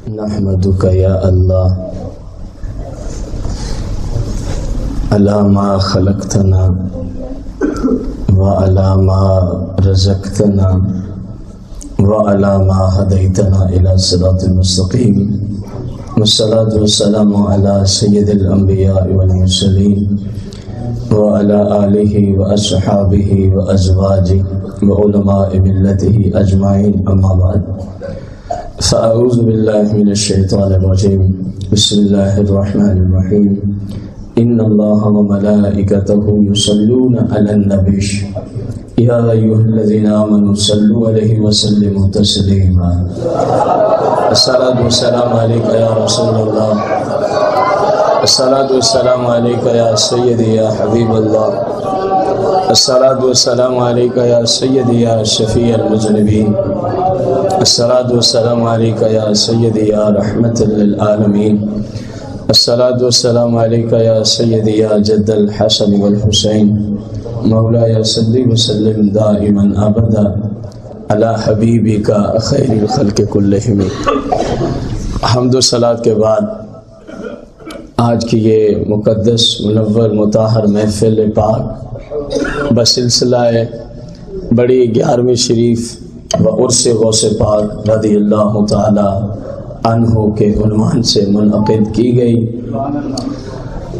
نحمدک یا اللہ علی ما خلقتنا وعلی ما رزقتنا وعلی ما ہدیتنا الی صراط المستقیم والصلاة والسلام علی سید الانبیاء والمرسلین وعلی آلہ واصحابہ وازواجہ وعلماء ملتہ اجمعین، اما بعد فاعوذ باللہ من الشیطان الرجیم، بسم اللہ الرحمن الرحیم، ان اللہ وملائکتہ یصلون علی النبی یا ایھا الذین آمنوا صلوا علیہ وسلموا تسلیما۔ الصلاۃ والسلام علیک یا رسول اللہ، الصلاۃ والسلام علیک یا سیدی یا حبیب اللہ، الصلاۃ والسلام علیک یا سیدی یا شفیع المذنبین، الصلاۃ والسلام علیک یا سیدی یا رحمت للعالمین، الصلاۃ والسلام علیک یا سیدی یا جد الحسن والحسین، مولاي صلی وسلم دائما ابدا علی حبیبک خیر الخلق کلہم۔ حمد و صلاۃ کے بعد آج کی یہ مقدس منور مطہر محفل پاک بسلسلہ بڑی 11ویں شریف و عرس غوث پاک رضی اللہ تعالی عنہ کے عنوان سے منعقد کی گئی،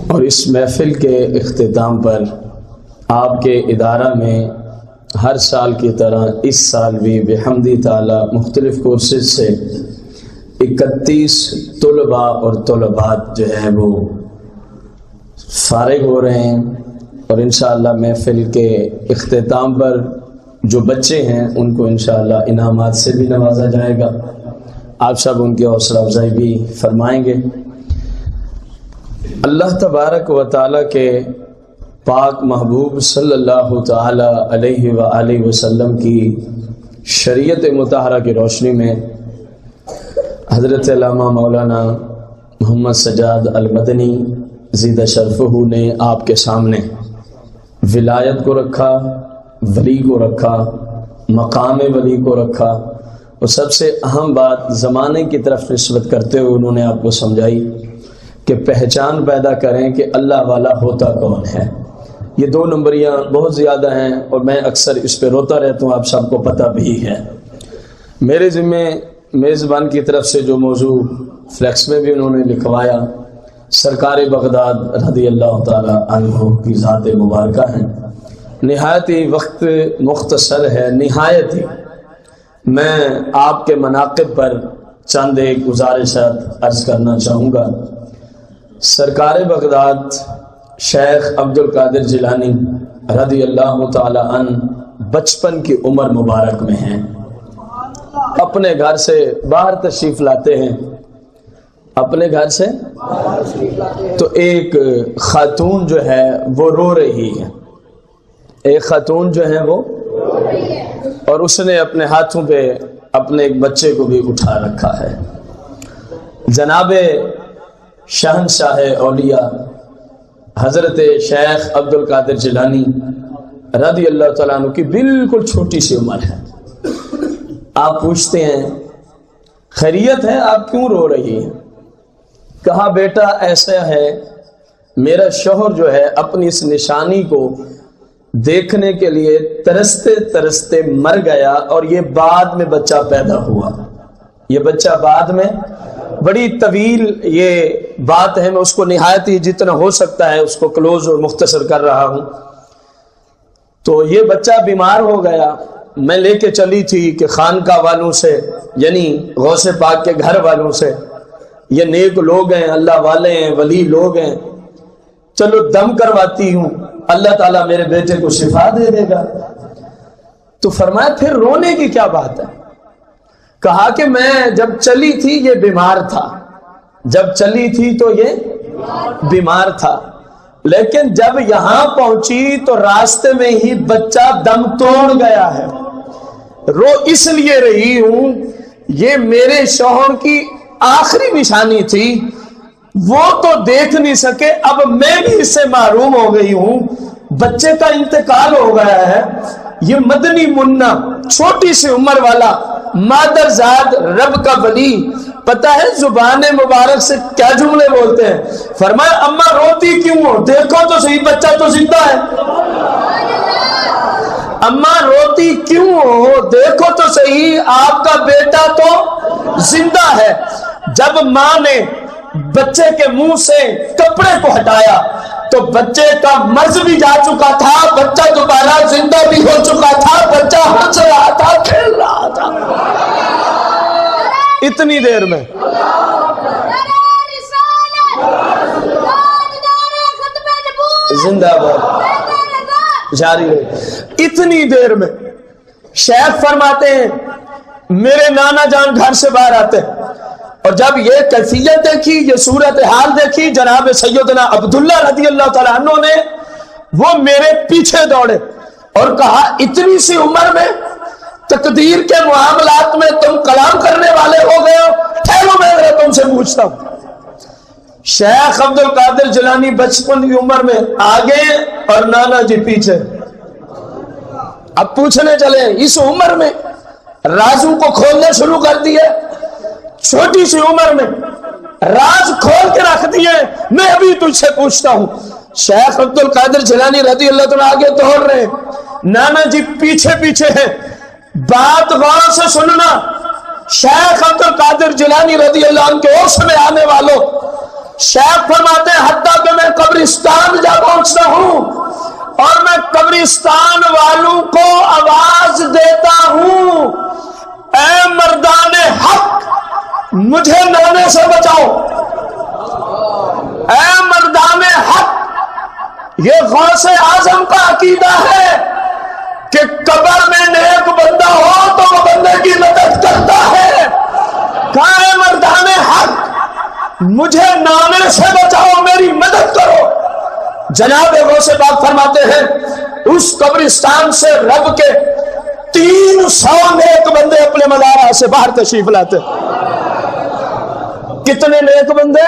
اور اس محفل کے اختتام پر آپ کے ادارہ میں ہر سال کی طرح اس سال بھی بحمدی تعالی مختلف کورسز سے 31 طلباء اور طلبات جو ہیں وہ فارغ ہو رہے ہیں، اور انشاءاللہ محفل کے اختتام پر جو بچے ہیں ان کو انشاءاللہ انعامات سے بھی نوازا جائے گا۔ آپ سب ان کی حوصلہ افزائی بھی فرمائیں گے۔ اللہ تبارک و تعالی کے پاک محبوب صلی اللہ تعالی علیہ وآلہ وسلم کی شریعت مطہرہ کی روشنی میں حضرت علامہ مولانا محمد سجاد المدنی زیدہ شرفہ نے آپ کے سامنے ولایت کو رکھا، ولی کو رکھا، مقام ولی کو رکھا، اور سب سے اہم بات زمانے کی طرف نسبت کرتے ہوئے انہوں نے آپ کو سمجھائی کہ پہچان پیدا کریں کہ اللہ والا ہوتا کون ہے۔ یہ 2 نمبریاں بہت زیادہ ہیں اور میں اکثر اس پہ روتا رہتا ہوں، آپ سب کو پتہ بھی ہے۔ میرے ذمہ میزبان کی طرف سے جو موضوع فلیکس میں بھی انہوں نے لکھوایا سرکار بغداد رضی اللہ تعالی عنہ کی ذات مبارکہ ہیں۔ نہایت ہی وقت مختصر ہے، نہایت ہی میں آپ کے مناقب پر چند ایک گزارشات عرض کرنا چاہوں گا۔ سرکار بغداد شیخ عبد القادر جیلانی رضی اللہ تعالی عنہ بچپن کی عمر مبارک میں ہیں، اپنے گھر سے باہر تشریف لاتے ہیں، اپنے گھر سے تو ایک خاتون جو ہے وہ رو رہی ہے، ایک خاتون جو ہے وہ، اور اس نے اپنے ہاتھوں پہ اپنے ایک بچے کو بھی اٹھا رکھا ہے۔ جناب شہنشاہ اولیاء حضرت شیخ عبد القادر جیلانی رضی اللہ تعالیٰ عنہ کی بالکل چھوٹی سی عمر ہے۔ آپ پوچھتے ہیں خیریت ہے، آپ کیوں رو رہی ہیں؟ کہا بیٹا ایسا ہے، میرا شوہر جو ہے اپنی اس نشانی کو دیکھنے کے لیے ترستے ترستے مر گیا، اور یہ بعد میں بچہ پیدا ہوا، یہ بچہ بعد میں، بڑی طویل یہ بات ہے، میں اس کو نہایت ہی جتنا ہو سکتا ہے اس کو کلوز اور مختصر کر رہا ہوں۔ تو یہ بچہ بیمار ہو گیا، میں لے کے چلی تھی کہ خانقاہ والوں سے، یعنی غوث پاک کے گھر والوں سے، یہ نیک لوگ ہیں، اللہ والے ہیں، ولی لوگ ہیں، چلو دم کرواتی ہوں، اللہ تعالیٰ میرے بیٹے کو شفا دے دے گا۔ تو فرمایا پھر رونے کی کیا بات ہے؟ کہا کہ میں جب چلی تھی یہ بیمار تھا، جب چلی تھی تو یہ بیمار تھا، لیکن جب یہاں پہنچی تو راستے میں ہی بچہ دم توڑ گیا ہے، رو اس لیے رہی ہوں، یہ میرے شوہر کی آخری نشانی تھی، وہ تو دیکھ نہیں سکے، اب میں بھی اس سے محروم ہو گئی ہوں، بچے کا انتقال ہو گیا ہے۔ یہ مدنی منا چھوٹی سی عمر والا مادر زاد رب کا ولی پتہ ہے زبان مبارک سے کیا جملے بولتے ہیں؟ فرمایا اماں روتی کیوں ہو؟ دیکھو تو صحیح بچہ تو زندہ ہے۔ اماں روتی کیوں ہو؟ دیکھو تو صحیح آپ کا بیٹا تو زندہ ہے۔ جب ماں نے بچے کے منہ سے کپڑے کو ہٹایا تو بچے کا مرض بھی جا چکا تھا، بچہ دوبارہ زندہ بھی ہو چکا تھا، بچہ ہنس رہا تھا، کھیل رہا تھا۔ اتنی دیر میں زندہ باد جاری رہے۔ اتنی دیر میں شیخ فرماتے ہیں میرے نانا جان گھر سے باہر آتے ہیں، اور جب یہ کیفیت دیکھی، یہ صورتحال دیکھی جناب سیدنا عبداللہ رضی اللہ تعالیٰ عنہ نے، وہ میرے پیچھے دوڑے اور کہا اتنی سی عمر میں تقدیر کے معاملات میں تم کلام کرنے والے ہو گئے ہو؟ ٹھہرو میں تم سے پوچھتا ہوں۔ شیخ عبد القادر جیلانی بچپن کی عمر میں آگے اور نانا جی پیچھے۔ اب پوچھنے چلے اس عمر میں رازوں کو کھولنے شروع کر دیے، چھوٹی سی عمر میں راز کھول کے رکھ دیے۔ میں ابھی تجھ سے پوچھتا ہوں۔ شیخ عبد القادر جیلانی رضی اللہ تعالیٰ آگے دوڑ رہے ہیں، نانا جی پیچھے پیچھے ہیں۔ بات غور سے سننا، شیخ عبد القادر جیلانی رضی اللہ عنہ کے ہوش میں آنے والوں، شیخ فرماتے ہیں حتیٰ کہ میں قبرستان جا پہنچتا ہوں اور میں قبرستان والوں کو آواز دیتا ہوں اے مردان حق مجھے نانے سے بچاؤ، اے مردان حق۔ یہ غوث اعظم کا عقیدہ ہے کہ قبر میں نیک بندہ ہو تو وہ بندے کی مدد کرتا ہے۔ کہا اے مردان حق مجھے نانے سے بچاؤ، میری مدد کرو۔ جناب غوث پاک فرماتے ہیں اس قبرستان سے رب کے 300 نیک بندے اپنے مزارہ سے باہر تشریف لاتے۔ کتنے نیک بندے؟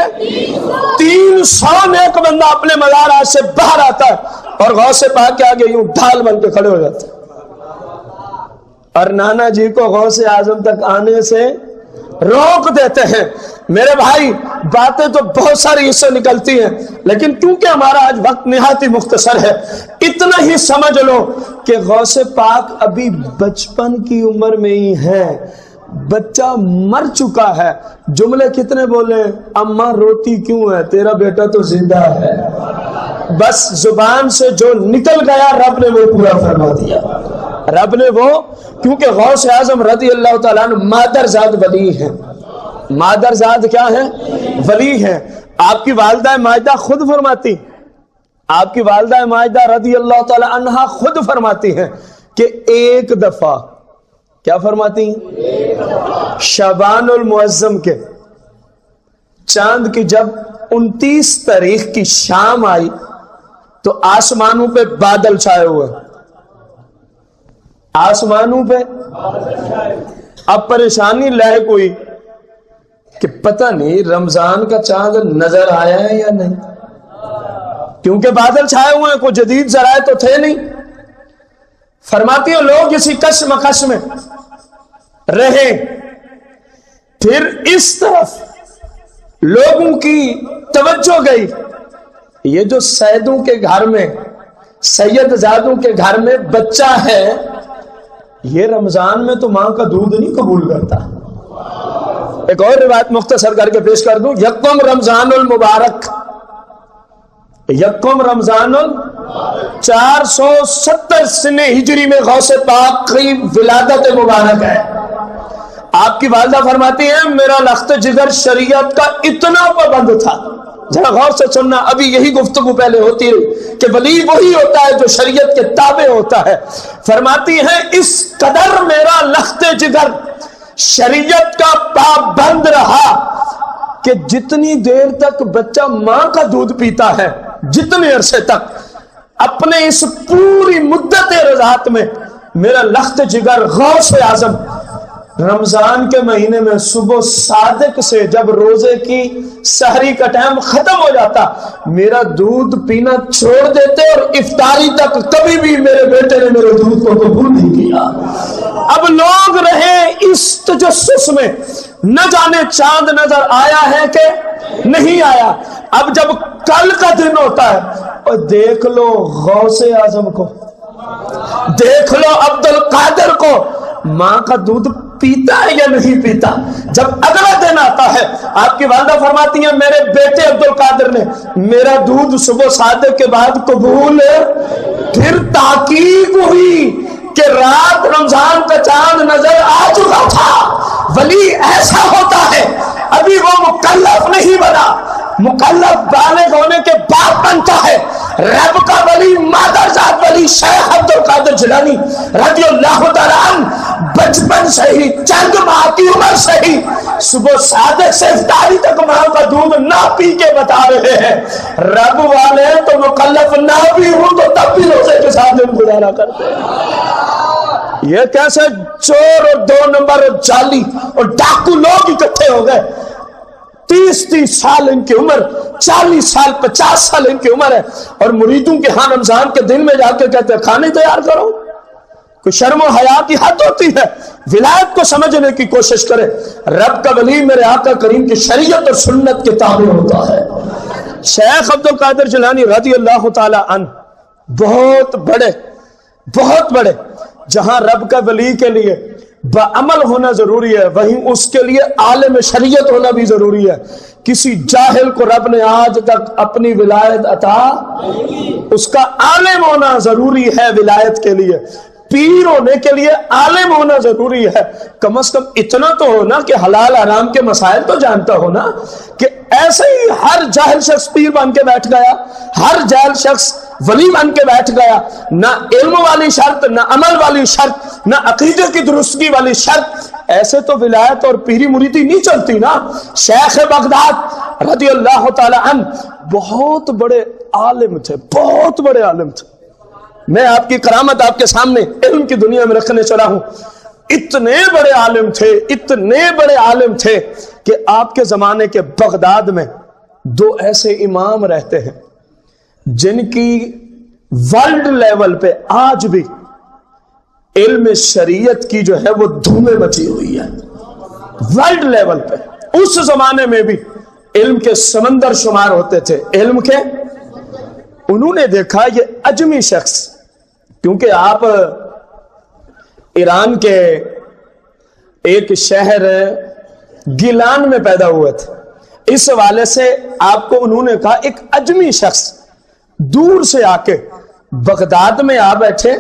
300 نیک بندہ اپنے مزارہ سے باہر آتا ہے اور غوث پاک کے آگے یوں ڈھال بن کے کھڑے ہو جاتے اور نانا جی کو غوث اعظم تک آنے سے روک دیتے ہیں۔ میرے بھائی باتیں تو بہت ساری اس سے نکلتی ہیں، لیکن کیونکہ ہمارا آج وقت نہایت ہی مختصر ہے، اتنا ہی سمجھ لو کہ غوث پاک ابھی بچپن کی عمر میں ہی ہے، بچہ مر چکا ہے۔ جملے کتنے بولے؟ اماں روتی کیوں ہے؟ تیرا بیٹا تو زندہ ہے۔ بس زبان سے جو نکل گیا رب نے وہ پورا فرما دیا۔ رب نے وہ، کیونکہ غوث اعظم رضی اللہ تعالیٰ عنہ مادر زاد ولی ہیں۔ مادر زاد کیا ہے؟ ولی ہیں۔ آپ کی والدہ ماجدہ خود فرماتی، آپ کی والدہ ماجدہ رضی اللہ تعالیٰ عنہ خود فرماتی ہیں کہ ایک دفعہ، کیا فرماتی ہیں؟ شعبان المعظم کے چاند کی جب 29 تاریخ کی شام آئی تو آسمانوں پہ بادل چھائے ہوئے، آسمانوں پہ اب پریشانی لاحق ہوئی کہ پتہ نہیں رمضان کا چاند نظر آیا ہے یا نہیں، کیونکہ بادل چھائے ہوئے ہیں، کوئی جدید ذرائع تو تھے نہیں۔ فرماتی ہیں لوگ اسی کشمکش میں رہے، پھر اس طرف لوگوں کی توجہ گئی، یہ جو سیدوں کے گھر میں، سید زادوں کے گھر میں بچہ ہے، یہ رمضان میں تو ماں کا دودھ نہیں قبول کرتا۔ ایک اور روایت مختصر کر کے پیش کر دوں، یکم رمضان المبارک، یکم رمضان 470 سن ہجری میں غوث پاک کی ولادت مبارک ہے۔ آپ کی والدہ فرماتی ہیں میرا لخت جگر شریعت کا اتنا پابند تھا، ذرا غور سے سننا، ابھی یہی گفتگو پہلے ہوتی رہی کہ ولی وہی ہوتا ہے جو شریعت کے تابع ہوتا ہے۔ فرماتی ہیں اس قدر میرا لخت جگر شریعت کا پابند رہا کہ جتنی دیر تک بچہ ماں کا دودھ پیتا ہے، جتنے عرصے تک، اپنے اس پوری مدت رضاعت میں میرا لخت جگر غوث اعظم رمضان کے مہینے میں صبح صادق سے جب روزے کی سحری کا ٹائم ختم ہو جاتا میرا دودھ پینا چھوڑ دیتے اور افطاری تک کبھی بھی میرے بیٹے نے میرے دودھ کو قبول نہیں کیا۔ اب لوگ رہے اس تجسس میں، نہ جانے چاند نظر آیا ہے کہ نہیں آیا۔ اب جب کل کا دن ہوتا ہے اور دیکھ لو غوث اعظم کو، دیکھ لو عبد القادر کو، ماں کا دودھ پیتا ہے یا نہیں پیتا؟ جب اگلا دن آتا ہے آپ کی والدہ فرماتی ہیں میرے بیٹے عبد القادر نے میرا دودھ صبح صادق کے بعد قبول، پھر تحقیق ہوئی کہ رات رمضان کا چاند نظر آ چکا تھا۔ ولی ایسا ہوتا ہے ابھی وہ مکلف نہیں بنا، مکلف بالغ ہونے کے بعد بنتا ہے۔ رب کا ولی مادر ذات ولی شیخ عبد القادر جیلانی رضی اللہ تعالیٰ عنہ بچپن سے ہی چند ماہ کی عمر سے ہی صبح صادق سے افطاری تک ماں کا دودھ نہ پی کے بتا رہے ہیں۔ رب والے تو مکلف نہ بھی ہوں تو تب بھی روزے کے ساتھ دن گزارا کرتے ہیں۔ یہ کیسے چور اور 2 نمبر اور جعلی اور ڈاکو لوگ اکٹھے ہو گئے، 30 سال ان کی عمر، 40 سال 50 سال ان کی عمر ہے، اور مریدوں کے ہاں رمضان کے دن میں جا کے کہتے ہیں کھانے تیار کرو۔ کوئی شرم و حیا کی حد ہوتی ہے؟ ولایت کو سمجھنے کی کوشش کرے۔ رب کا ولی میرے آقا کریم کی شریعت اور سنت کے تابع ہوتا ہے۔ شیخ عبد القادر جیلانی رضی اللہ تعالی عنہ بہت بڑے جہاں رب کا ولی کے لیے بعمل ہونا ضروری ہے وہیں اس کے لیے عالم شریعت ہونا بھی ضروری ہے۔ کسی جاہل کو رب نے آج تک اپنی ولایت عطا، اس کا عالم ہونا ضروری ہے ولایت کے لیے، پیر ہونے کے لیے عالم ہونا ضروری ہے۔ کم از کم اتنا تو ہونا کہ حلال حرام کے مسائل تو جانتا ہونا، کہ ایسے ہی ہر جاہل شخص پیر بن کے بیٹھ گیا، ہر جاہل شخص ولی بن کے بیٹھ گیا، نہ علم والی شرط، نہ عمل والی شرط، نہ عقیدے کی درستگی والی شرط، ایسے تو ولایت اور پیری مریدی نہیں چلتی نا۔ شیخ بغداد رضی اللہ تعالی عنہ بہت بڑے عالم تھے، بہت بڑے عالم تھے۔ میں آپ کی کرامت آپ کے سامنے علم کی دنیا میں رکھنے چلا ہوں۔ اتنے بڑے عالم تھے کہ آپ کے زمانے کے بغداد میں 2 ایسے امام رہتے ہیں جن کی ورلڈ لیول پہ آج بھی علم شریعت کی جو ہے وہ دھومیں مچی ہوئی ہے۔ ورلڈ لیول پہ اس زمانے میں بھی علم کے سمندر شمار ہوتے تھے، علم کے۔ انہوں نے دیکھا یہ اجمی شخص، کیونکہ آپ ایران کے ایک شہر گیلان میں پیدا ہوئے تھے، اس حوالے سے آپ کو انہوں نے کہا ایک اجمی شخص دور سے آ کے بغداد میں آ بیٹھے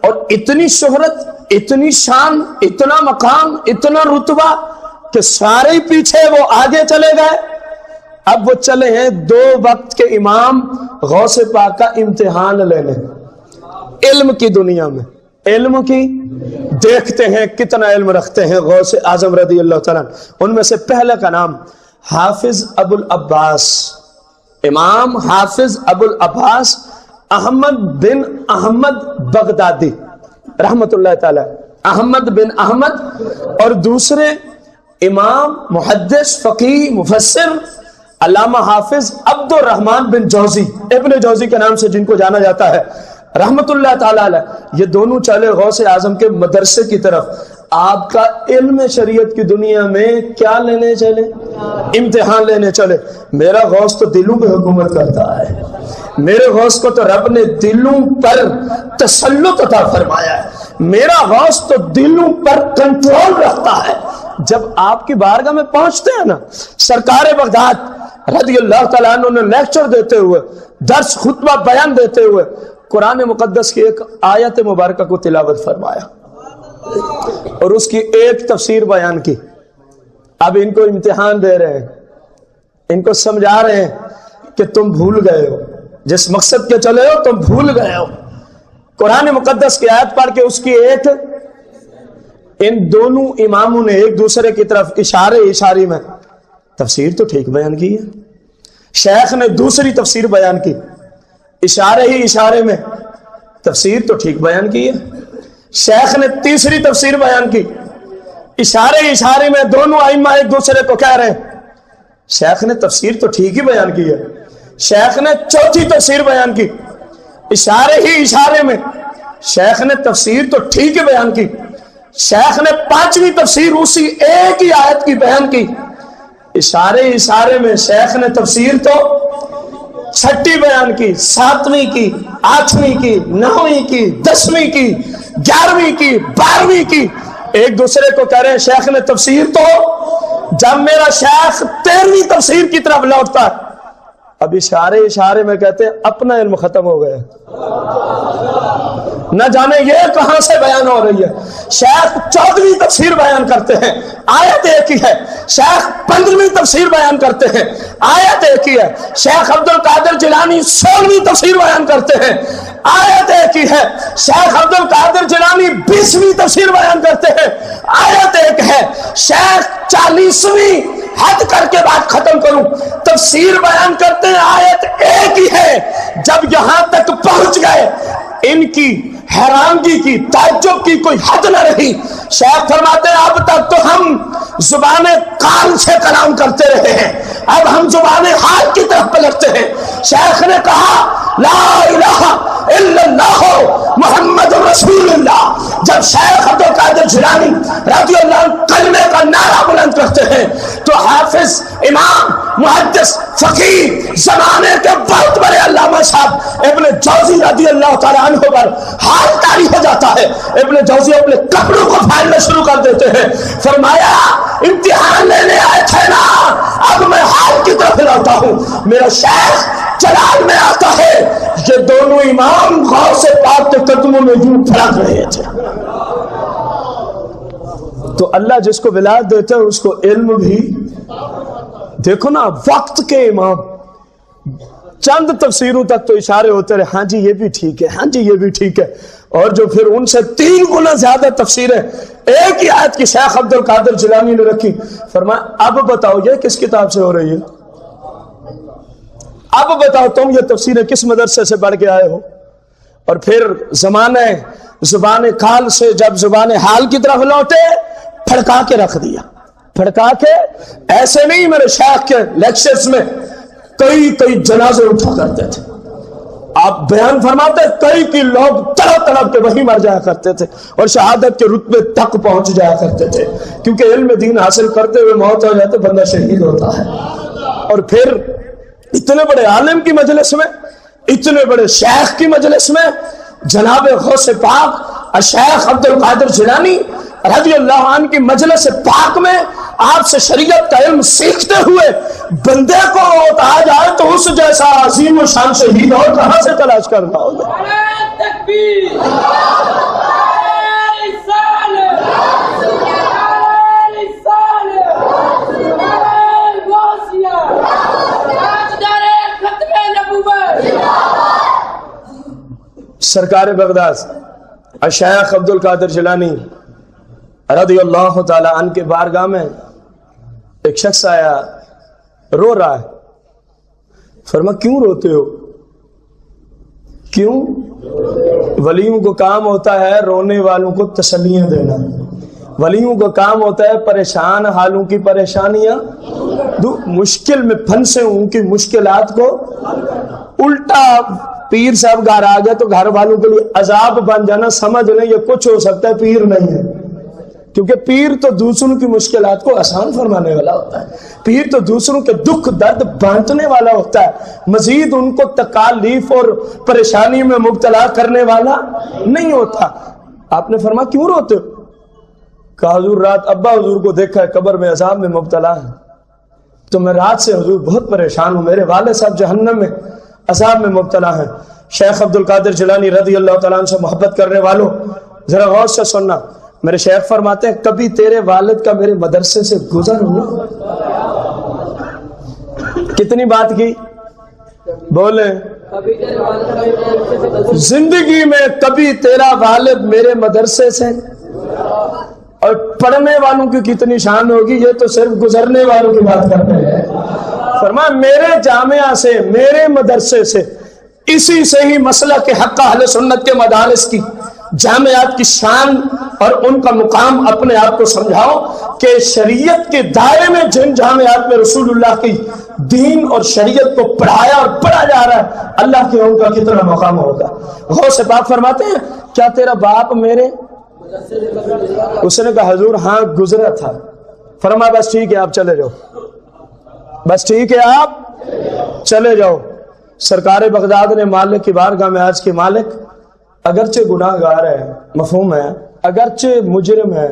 اور اتنی شہرت، اتنی شان، اتنا مقام، اتنا رتبہ کہ سارے پیچھے وہ آگے چلے گئے۔ اب وہ چلے ہیں 2 وقت کے امام غوث پاک کا امتحان لینے علم کی دنیا میں، علم کی دیکھتے ہیں کتنا علم رکھتے ہیں غوث اعظم رضی اللہ تعالیٰ۔ ان میں سے پہلے کا نام حافظ ابو العباس، امام حافظ ابو العباس احمد بن احمد بغدادی رحمت اللہ تعالی، احمد بن احمد، اور دوسرے امام محدث فقیہ مفسر علامہ حافظ عبد الرحمن بن جوزی، ابن جوزی کے نام سے جن کو جانا جاتا ہے رحمت اللہ تعالی علیہ۔ یہ دونوں چلے غوث اعظم کے مدرسے کی طرف۔ آپ کا علم شریعت کی دنیا میں کیا لینے چلے؟ امتحان لینے چلے۔ میرا غوث تو دلوں پہ حکومت کرتا ہے، میرے غوث کو تو رب نے دلوں پر تسلط عطا فرمایا ہے، میرا غوث تو دلوں پر کنٹرول رکھتا ہے۔ جب آپ کی بارگاہ میں پہنچتے ہیں نا، سرکار بغداد رضی اللہ تعالیٰ عنہ نے لیکچر دیتے ہوئے، درس خطبہ بیان دیتے ہوئے قرآن مقدس کی ایک آیت مبارکہ کو تلاوت فرمایا اور اس کی ایک تفسیر بیان کی۔ اب ان کو امتحان دے رہے ہیں، ان کو سمجھا رہے ہیں کہ تم بھول گئے ہو، جس مقصد کے چلے ہو تم بھول گئے ہو۔ قرآن مقدس کی آیت پڑھ کے اس کی ایک، ان دونوں اماموں نے ایک دوسرے کی طرف اشارے میں تفسیر تو ٹھیک بیان کی ہے، شیخ نے دوسری تفسیر بیان کی، اشارے میں تفسیر تو ٹھیک بیان کی ہے، شیخ نے تیسری تفسیر بیان کی، اشارے میں دونوں ائمہ ایک دوسرے کو کہہ رہے ہیں شیخ نے تفسیر تو ٹھیک ہی بیان کی ہے، شیخ نے چوتھی تفسیر بیان کی، اشارے میں شیخ نے تفسیر تو ٹھیک ہی بیان کی، شیخ نے پانچویں تفسیر اسی ایک ہی آیت کی بیان کی، اشارے میں شیخ نے تفسیر تو چھٹی بیان کی، ساتویں کی، آٹھویں کی، نویں کی، 10ویں کی، 11ویں کی، 12ویں کی، ایک دوسرے کو کہہ رہے ہیں شیخ نے تفسیر تو، جب میرا شیخ 13ویں تفسیر کی طرف لوٹتا ہے، اب اشارے میں کہتے ہیں اپنا علم ختم ہو گیا، نہ جانے یہ کہاں سے بیان ہو رہی ہے۔ شیخ 14ویں تفسیر بیان کرتے ہیں، آیت ایک ہی ہے، شیخ 15ویں تفسیر بیان کرتے ہیں، آیت ایک ہی ہے، شیخ عبد القادر جیلانی 16ویں تفسیر بیان کرتے ہیں، آیت ایک ہی ہے، شیخ عبد القادر جیلانی 20ویں تفسیر بیان کرتے ہیں، آیت ایک ہے، شیخ 40ویں حد کر کے بات ختم کروں تفسیر بیان کرتے ہیں، آیت ایک ہی ہے۔ جب یہاں تک پہنچ گئے ان کی حیرانگی کی، تعجب کی کوئی حد نہ رہی، شیخ فرماتے ہیں اب تک تو ہم زبان قال سے کلام کرتے رہے ہیں، اب ہم زبان حال کی طرف پلٹتے ہیں۔ شیخ نے کہا لا الہ الا اللہ محمد رسول اللہ، جب شیخ عبد القادر جیلانی رضی اللہ عنہ کلمے کا نعرہ بلند کرتے ہیں تو حافظ، امام، محدث، فقیہ زمانے کے بہت بڑے علامہ صاحب ابن جوزی رضی اللہ تعالیٰ عنہ پر حال طاری ہو جاتا ہے۔ ابن جوزی اپنے کپڑوں کو پھاڑنا شروع کر دیتے ہیں، فرمایا امتحان لینے آئے تھے نا، اب میں حال کی طرف لوٹا ہوں۔ میرا شیخ جلال میں آتا ہے، یہ دونوں امام غوث پاک کے قدموں میں یوں پھڑک رہے تھے۔ تو اللہ جس کو ولایت دیتے ہیں اس کو علم بھی، دیکھو نا وقت کے امام، چند تفسیروں تک تو اشارے ہوتے رہے، ہاں جی یہ بھی ٹھیک ہے، ہاں جی یہ بھی ٹھیک ہے، اور جو پھر ان سے 3 گنا زیادہ تفسیریں ایک ہی آیت کی شیخ عبد القادر جیلانی نے رکھی، فرمایا اب بتاؤ یہ کس کتاب سے ہو رہی ہے، اب بتاؤ تم یہ تفسیریں کس مدرسے سے پڑھ کے آئے ہو۔ اور پھر زبان قال سے جب زبان حال کی طرف لوٹے، پھڑکا کے رکھ دیا، پھڑکا کے، ایسے نہیں میرے شیخ کے لیکچرز میں کئی جنازے اٹھا کرتے تھے، آپ بیان فرماتے کئی لوگ تڑپ کے وہی مر جایا کرتے تھے اور شہادت کے رتبے تک پہنچ جایا کرتے تھے، کیونکہ علم دین حاصل کرتے ہوئے موت ہو جاتے بندہ شہید ہوتا ہے۔ اور پھر اتنے بڑے عالم کی مجلس میں، اتنے بڑے شیخ کی مجلس میں، جناب غوث پاک الشیخ عبد القادر جیلانی رضی اللہ عنہ کی مجلس پاک میں آپ سے شریعت کا علم سیکھتے ہوئے بندے کو موت آ جائے تو اس جیسا عظیم و شان شہید اور کہاں سے تلاش کرنا ہوگا۔ سرکار بغداد الشیخ عبد القادر جیلانی رضی اللہ تعالی عنہ کے بارگاہ میں ایک شخص آیا، رو رہا ہے، فرمایا کیوں روتے ہو؟ کیوں؟ ولیوں کو کام ہوتا ہے رونے والوں کو تسلیاں دینا، ولیوں کو کام ہوتا ہے پریشان حالوں کی پریشانیاں، مشکل میں پھنسے ہوں کی مشکلات کو، الٹا پیر صاحب گھر آ گئے تو گھر والوں کے لیے عذاب بن جانا، سمجھ لیں یہ کچھ ہو سکتا ہے، پیر نہیں ہے، کیونکہ پیر تو دوسروں کی مشکلات کو آسان فرمانے والا ہوتا ہے، پیر تو دوسروں کے دکھ درد بانٹنے والا ہوتا ہے، مزید ان کو تکالیف اور پریشانی میں مبتلا کرنے والا نہیں ہوتا۔ آپ نے فرمایا کیوں روتے ہو؟ کہا حضور رات ابا حضور کو دیکھا ہے قبر میں عذاب میں مبتلا ہے، تو میں رات سے حضور بہت پریشان ہوں، میرے والد صاحب جہنم میں عذاب میں مبتلا ہیں۔ شیخ عبد القادر جیلانی رضی اللہ تعالیٰ عنہ سے محبت کرنے والوں ذرا غور سے سننا، میرے شیخ فرماتے ہیں کبھی تیرے والد کا میرے مدرسے سے گزر ہوا؟ کتنی بات کی بولیں، زندگی میں کبھی تیرا والد میرے مدرسے سے، اور پڑھنے والوں کی کتنی شان ہوگی، یہ تو صرف گزرنے والوں کی بات کرتے ہیں۔ فرمایا میرے جامعہ سے، میرے مدرسے سے، اسی سے ہی مسلک کے حق اہل سنت کے مدارس کی جامعات کی شان اور ان کا مقام اپنے آپ کو سمجھاؤ کہ شریعت کے دائرے میں جن جامعات میں رسول اللہ کی دین اور شریعت کو پڑھایا اور پڑھا جا رہا ہے، اللہ کے ان کا کتنا مقام ہوگا۔ غوث پاک فرماتے ہیں کیا تیرا باپ میرے؟ اس نے کہا حضور ہاں گزرا تھا۔ فرمایا بس ٹھیک ہے آپ چلے جاؤ، بس ٹھیک ہے آپ چلے جاؤ۔ سرکار بغداد نے مالک کی بارگاہ میں عرض کی مالک اگرچہ گناہ گار ہے، مفہوم ہے، اگرچہ مجرم ہے،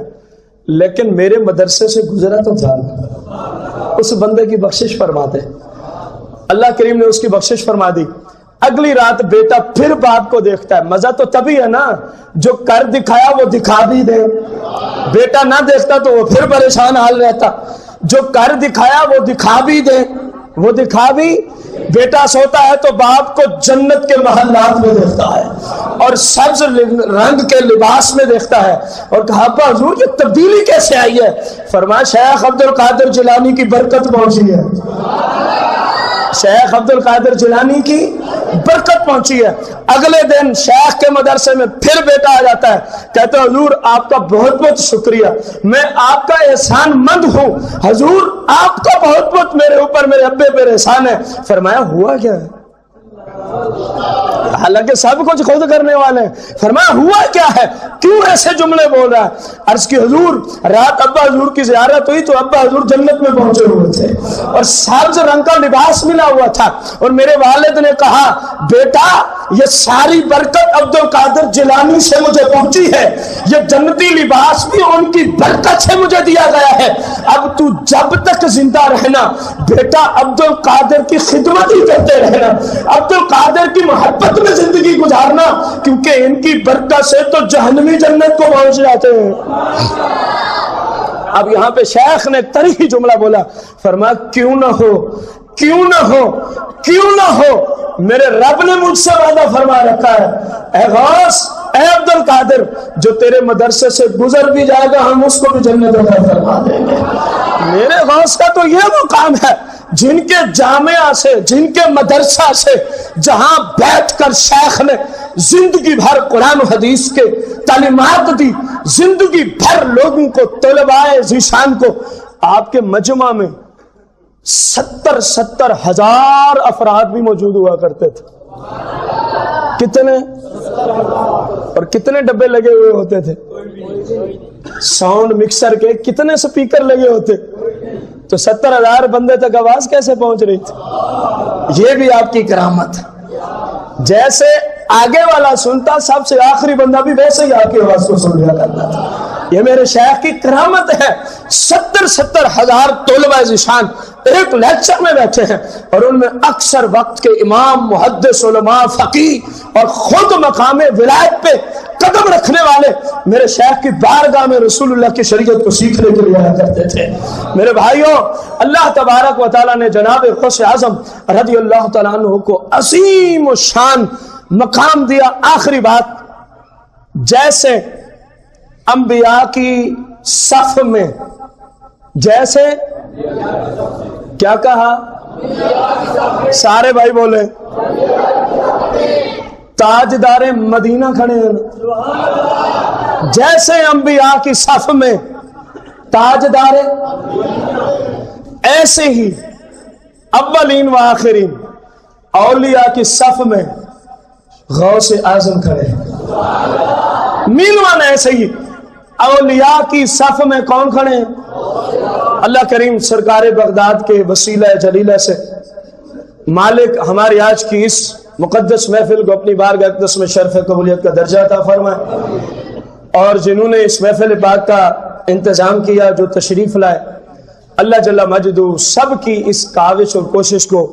لیکن میرے مدرسے سے گزرا تو تھا، اس بندے کی بخشش فرما دے۔ اللہ کریم نے اس کی بخشش فرما دی۔ اگلی رات بیٹا پھر باپ کو دیکھتا ہے، مزہ تو تبھی ہے نا جو کر دکھایا وہ دکھا بھی دے۔ بیٹا نہ دیکھتا تو وہ پھر پریشان حال رہتا، جو کر دکھایا وہ دکھا بھی دے، وہ دکھا بھی۔ بیٹا سوتا ہے تو باپ کو جنت کے محلات میں دیکھتا ہے اور سبز رنگ کے لباس میں دیکھتا ہے، اور کہا ابا حضور یہ تبدیلی کیسے آئی ہے؟ فرمایا شیخ عبد القادر جیلانی کی برکت پہنچی ہے، شیخ عبد القادر جیلانی کی برکت پہنچی ہے۔ اگلے دن شیخ کے مدرسے میں پھر بیٹا آ جاتا ہے، کہتا ہے حضور آپ کا بہت بہت شکریہ، میں آپ کا احسان مند ہوں، حضور آپ کا بہت بہت میرے اوپر میرے ابے پر احسان ہے۔ فرمایا ہوا کیا ہے؟ حالانکہ سب کچھ خود کرنے والے ہیں۔ فرمایا ہوا کیا ہے، کیوں ایسے جملے بول رہا ہے؟ عرض کی حضور رات ابا حضور کی زیارت ہوئی تو ابا حضور جنت میں پہنچے ہوئے تھے اور سبز رنگ کا لباس ملا ہوا تھا، اور میرے والد نے کہا بیٹا یہ ساری برکت عبد القادر جیلانی سے مجھے پہنچی ہے، یہ جنتی لباس بھی ان کی برکت سے مجھے دیا گیا ہے، اب تو جب تک زندہ رہنا بیٹا عبد القادر کی خدمت ہی کرتے رہنا، عبد القادر کی محبت میں زندگی گزارنا، کیونکہ ان کی برکت سے تو جہنمی جنت کو پہنچ جاتے ہیں۔ اب یہاں پہ شیخ نے تاریخی جملہ بولا، فرمایا کیوں نہ ہو، کیوں نہ ہو، کیوں نہ ہو، میرے رب نے مجھ سے وعدہ فرما رکھا ہے، اے غوث اے عبد القادر جو تیرے مدرسے سے گزر بھی جائے گا ہم اس کو بھی جنت عطا فرما دیں گے۔ میرے غوث کا تو یہ مقام ہے جن کے جامعہ سے، جن کے مدرسہ سے، جہاں بیٹھ کر شیخ نے زندگی بھر قرآن و حدیث کے تعلیمات دی، زندگی بھر لوگوں کو، طلباء ذیشان کو، آپ کے مجمع میں 70 ہزار افراد بھی موجود ہوا کرتے تھے۔ کتنے؟ اور کتنے ڈبے لگے ہوئے ہوتے تھے؟ ساؤنڈ مکسر کے کتنے سپیکر لگے ہوتے؟ تو 70,000 بندے تک آواز کیسے پہنچ رہی تھی؟ یہ بھی آپ کی کرامت ہے۔ جیسے آگے والا سنتا سب سے آخری بندہ بھی ویسے ہی آپ کی آواز کو سن لیا کرتا تھا۔ یہ میرے شیخ کی کرامت ہے۔ 70 ہزار طلباء ذیشان ایک لیکچر میں بیٹھے ہیں اور ان میں اکثر وقت کے امام، محدث، علماء، فقیہ اور خود مقام ولایت پہ قدم رکھنے والے میرے شیخ کی بارگاہ میں رسول اللہ کی شریعت کو سیکھنے کے لیے آیا کرتے تھے۔ میرے بھائیوں، اللہ تبارک و تعالیٰ نے جناب غوث اعظم رضی اللہ تعالیٰ عنہ کو عظیم و شان مقام دیا۔ آخری بات، جیسے انبیاء کی صف میں، جیسے کیا کہا؟ سارے بھائی بولے تاجدار مدینہ کھڑے ہیں، جیسے انبیاء کی صف میں تاجدار، ایسے ہی اولین و آخرین اولیاء کی صف میں غوث اعظم کھڑے ہیں۔ مینوان ایسے ہی اولیاء کی صف میں کون کھڑے ہیں؟ اللہ کریم سرکار بغداد کے وسیلہ جلیلہ سے مالک ہماری آج کی اس مقدس محفل کو اپنی بارگاہ اقدس میں شرف قبولیت کا درجہ عطا فرمائے، اور جنہوں نے اس محفل پاک کا انتظام کیا، جو تشریف لائے، اللہ جل مجدہ سب کی اس کاوش اور کوشش کو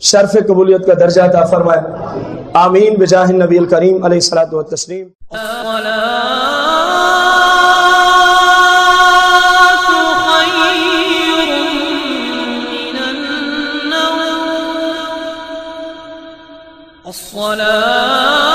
شرف قبولیت کا درجہ عطا فرمائے، آمین بجاہ النبی الکریم علیہ الصلوۃ والتسلیم۔ الصلاة